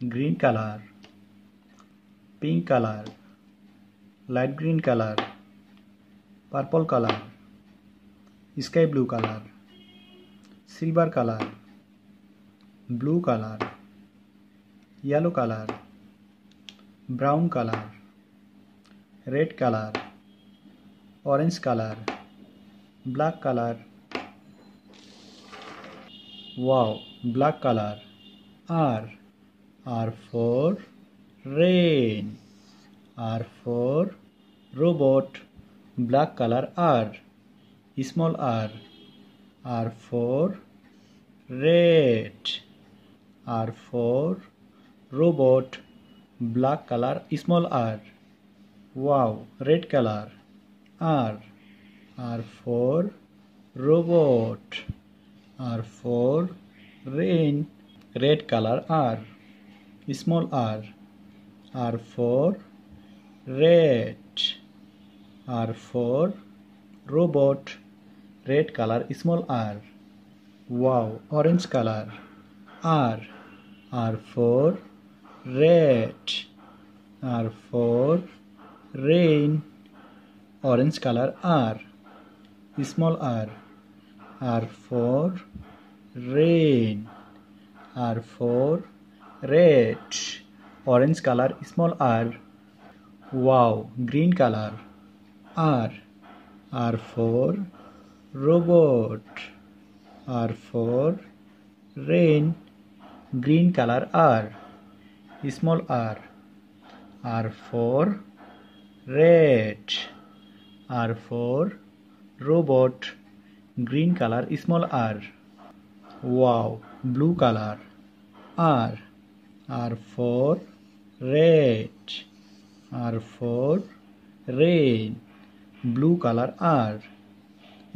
green color, pink color, light green color, purple color, sky blue color, silver color, blue color, yellow color, brown color, red color, orange color, black color. Wow, black color. R for rain. R for robot. Black color R. Small r. R for red. R for robot. Black color small r. Wow, red color. R. R for robot. R for rain. Red color R. Small r. R for red. R for robot. Red color small r. Wow, orange color. R. R for red. R for rain. Orange color R. Small r. R for rain. R for red. Orange color small r. Wow, green color. R. R for robot. R for rain. Green color R. Small r. R for red. R for robot. Green color small r. Wow, blue color. R. R for red. R for rain. Blue color R.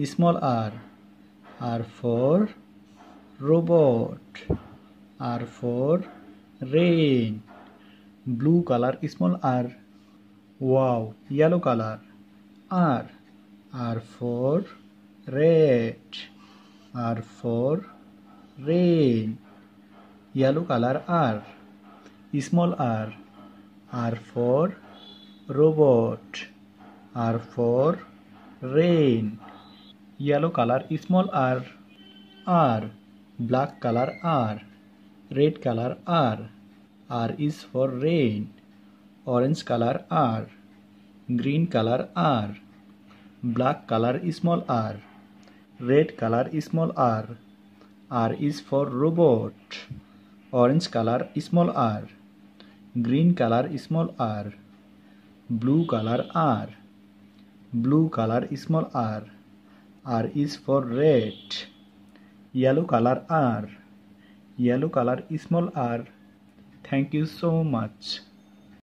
Small r. R for robot. R for rain. Blue color small r. Wow, yellow color. R. R for red. R for rain. Yellow color R. Small r. R for robot. R for rain. Yellow color small r. R. Black color R. Red color R. R is for rain. Orange color R. Green color R. Black color small r. Red color small r. R is for robot. Orange color small r. Green color small r. Blue color R. Blue color small r. R is for red. Yellow color R. Yellow color small r. Thank you so much.